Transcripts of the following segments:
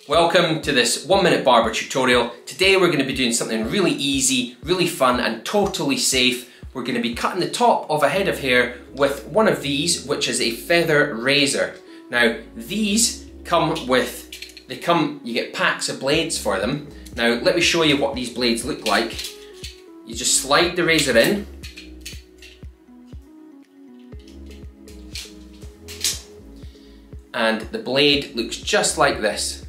Welcome to this 1-minute barber tutorial. Today we're going to be doing something really easy, really fun and totally safe. We're going to be cutting the top of a head of hair with one of these, which is a feather razor. Now these you get packs of blades for them. Now let me show you what these blades look like. You just slide the razor in. And the blade looks just like this.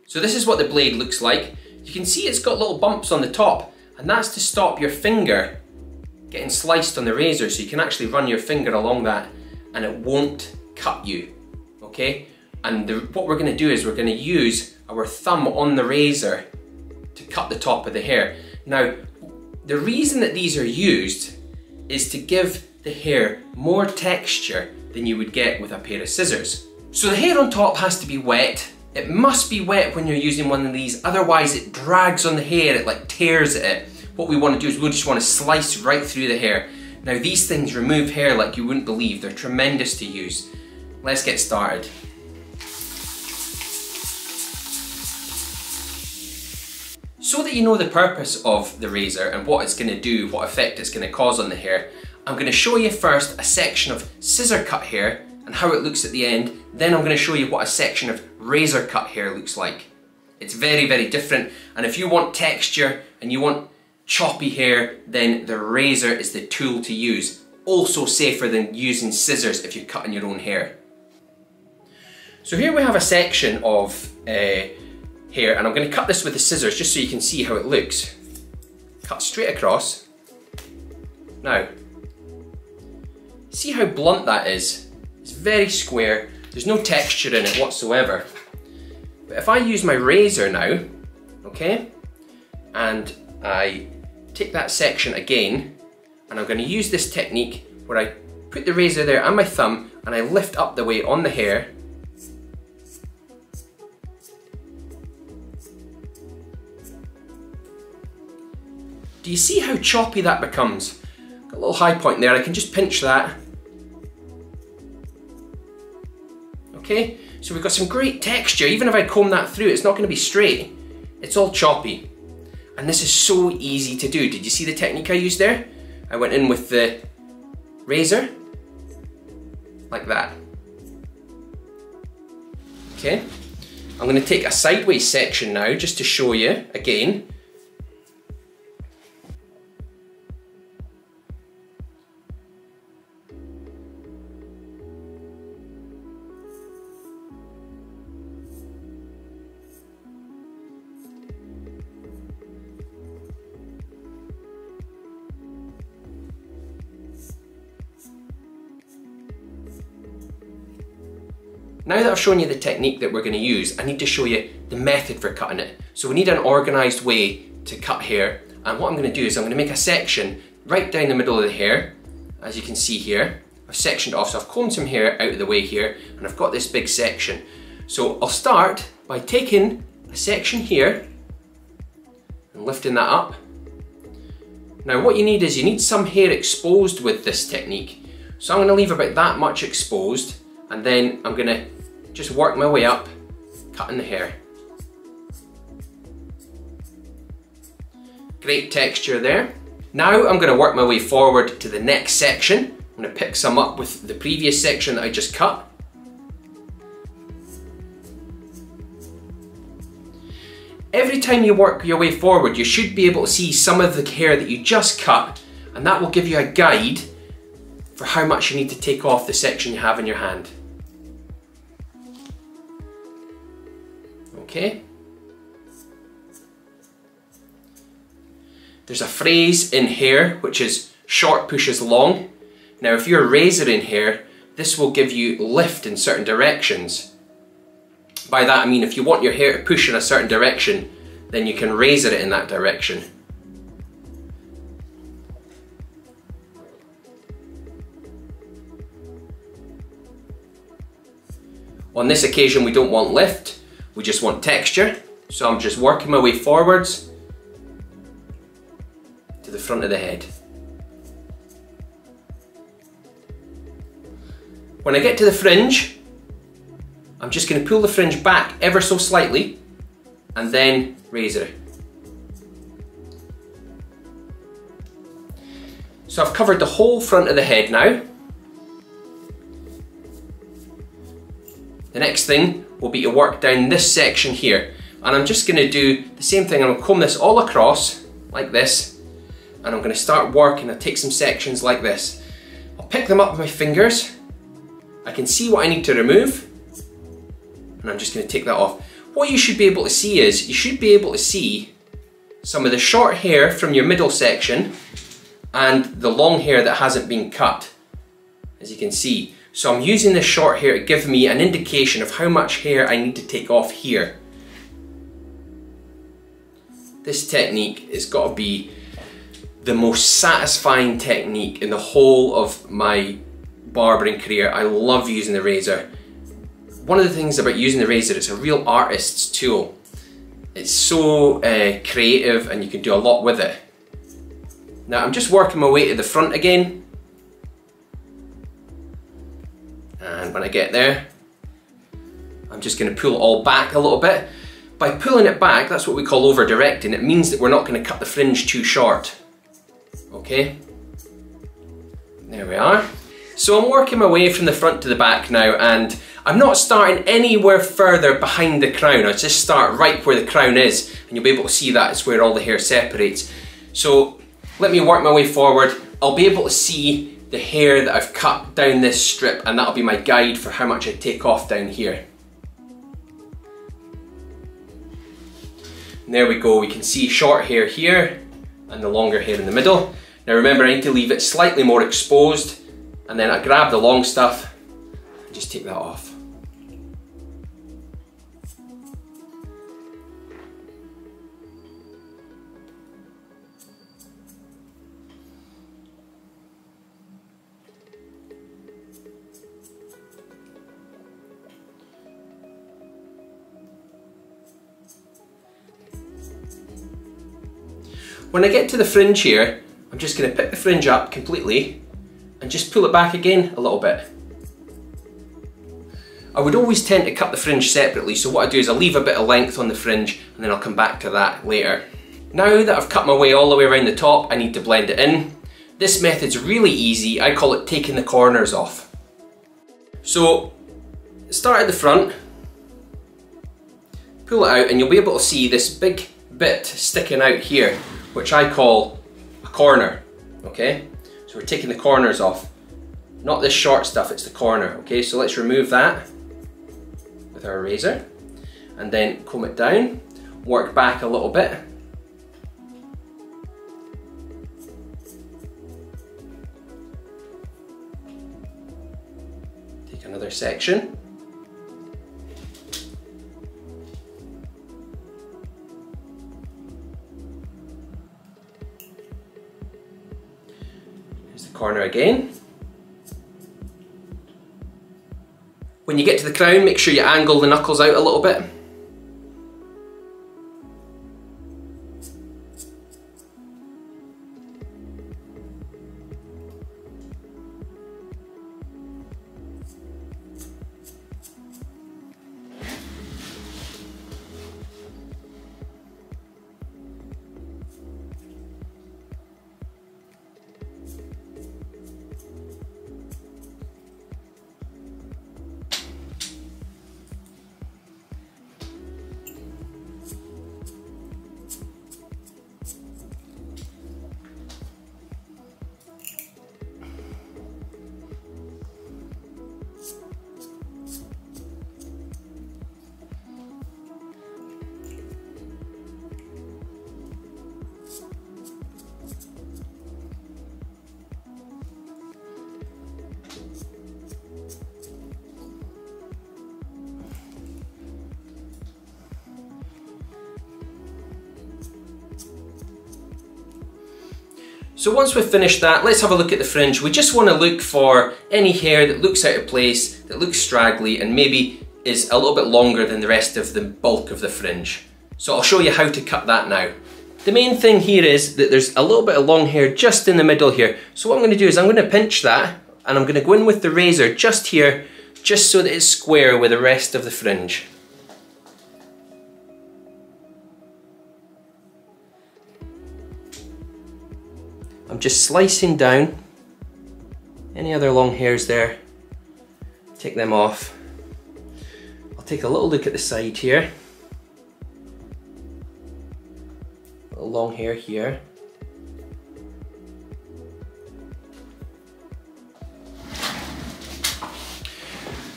So this is what the blade looks like. You can see it's got little bumps on the top, and that's to stop your finger getting sliced on the razor, so you can actually run your finger along that and it won't cut you, okay? And what we're gonna do is we're gonna use our thumb on the razor to cut the top of the hair. Now, the reason that these are used is to give the hair more texture than you would get with a pair of scissors. So the hair on top has to be wet. It must be wet when you're using one of these, otherwise it drags on the hair, it like tears at it. What we want to do is we just want to slice right through the hair. Now these things remove hair like you wouldn't believe. They're tremendous to use. Let's get started. So that you know the purpose of the razor and what it's going to do, what effect it's going to cause on the hair, I'm going to show you first a section of scissor cut hair and how it looks at the end. Then I'm going to show you what a section of razor cut hair looks like. It's very, very different, and if you want texture and you want choppy hair, then the razor is the tool to use. Also safer than using scissors if you're cutting your own hair. So here we have a section of hair, and I'm going to cut this with the scissors just so you can see how it looks. Cut straight across. Now, see how blunt that is? It's very square, there's no texture in it whatsoever. But if I use my razor now, okay, and I take that section again, and I'm going to use this technique where I put the razor there and my thumb and I lift up the weight on the hair. Do you see how choppy that becomes? Got a little high point there, I can just pinch that. Okay, so we've got some great texture. Even if I comb that through, it's not going to be straight. It's all choppy. And this is so easy to do. Did you see the technique I used there? I went in with the razor, like that. Okay, I'm going to take a sideways section now, just to show you again. Now that I've shown you the technique that we're going to use, I need to show you the method for cutting it. So we need an organised way to cut hair, and what I'm going to do is I'm going to make a section right down the middle of the hair. As you can see here, I've sectioned it off, so I've combed some hair out of the way here, and I've got this big section. So I'll start by taking a section here and lifting that up. Now what you need is you need some hair exposed with this technique. So I'm going to leave about that much exposed, and then I'm going to just work my way up, cutting the hair. Great texture there. Now I'm going to work my way forward to the next section. I'm going to pick some up with the previous section that I just cut. Every time you work your way forward, you should be able to see some of the hair that you just cut, and that will give you a guide for how much you need to take off the section you have in your hand. Okay. There's a phrase in hair which is short pushes long. Now if you're razoring hair, this will give you lift in certain directions. By that I mean if you want your hair to push in a certain direction, then you can razor it in that direction. On this occasion we don't want lift, we just want texture. So I'm just working my way forwards to the front of the head. When I get to the fringe, I'm just going to pull the fringe back ever so slightly and then razor. So I've covered the whole front of the head now. The next thing will be to work down this section here. And I'm just going to do the same thing. I'm going to comb this all across like this. And I'm going to start working. I'll take some sections like this. I'll pick them up with my fingers. I can see what I need to remove. And I'm just going to take that off. What you should be able to see is, you should be able to see some of the short hair from your middle section and the long hair that hasn't been cut, as you can see. So I'm using this short hair to give me an indication of how much hair I need to take off here. This technique has got to be the most satisfying technique in the whole of my barbering career. I love using the razor. One of the things about using the razor, it's a real artist's tool. It's so creative and you can do a lot with it. Now I'm just working my way to the front again. And when I get there, I'm just going to pull it all back a little bit. By pulling it back, that's what we call over-directing. It means that we're not going to cut the fringe too short. Okay? There we are. So I'm working my way from the front to the back now, and I'm not starting anywhere further behind the crown. I just start right where the crown is, and you'll be able to see that it's where all the hair separates. So let me work my way forward. I'll be able to see the hair that I've cut down this strip, and that'll be my guide for how much I take off down here. And there we go, we can see short hair here and the longer hair in the middle. Now remember, I need to leave it slightly more exposed, and then I grab the long stuff and just take that off. When I get to the fringe here, I'm just going to pick the fringe up completely and just pull it back again a little bit. I would always tend to cut the fringe separately, so what I do is I leave a bit of length on the fringe and then I'll come back to that later. Now that I've cut my way all the way around the top, I need to blend it in. This method's really easy. I call it taking the corners off. So start at the front, pull it out, and you'll be able to see this big bit sticking out here, which I call a corner, okay? So we're taking the corners off. Not this short stuff, it's the corner, okay? So let's remove that with our razor and then comb it down, work back a little bit. Take another section. Corner again. When you get to the crown, make sure you angle the knuckles out a little bit. So once we've finished that, let's have a look at the fringe. We just want to look for any hair that looks out of place, that looks straggly, and maybe is a little bit longer than the rest of the bulk of the fringe. So I'll show you how to cut that now. The main thing here is that there's a little bit of long hair just in the middle here. So what I'm going to do is I'm going to pinch that, and I'm going to go in with the razor just here just so that it's square with the rest of the fringe. I'm just slicing down any other long hairs there, take them off. I'll take a little look at the side here. Little long hair here.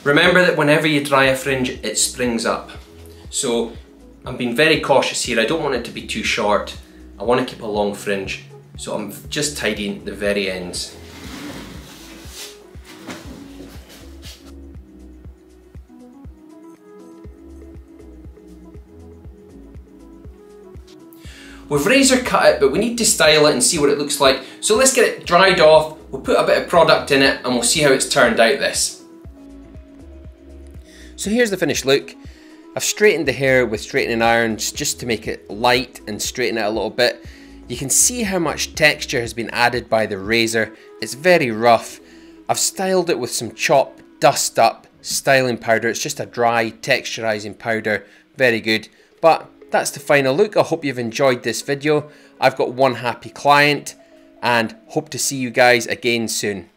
Remember that whenever you dry a fringe, it springs up. So I'm being very cautious here. I don't want it to be too short. I want to keep a long fringe. So I'm just tidying the very ends. We've razor cut it, but we need to style it and see what it looks like. So let's get it dried off, we'll put a bit of product in it and we'll see how it's turned out this. So here's the finished look. I've straightened the hair with straightening irons just to make it light and straighten it a little bit. You can see how much texture has been added by the razor. It's very rough. I've styled it with some Chop Dust Up styling powder. It's just a dry texturizing powder. Very good. But that's the final look. I hope you've enjoyed this video. I've got one happy client and hope to see you guys again soon.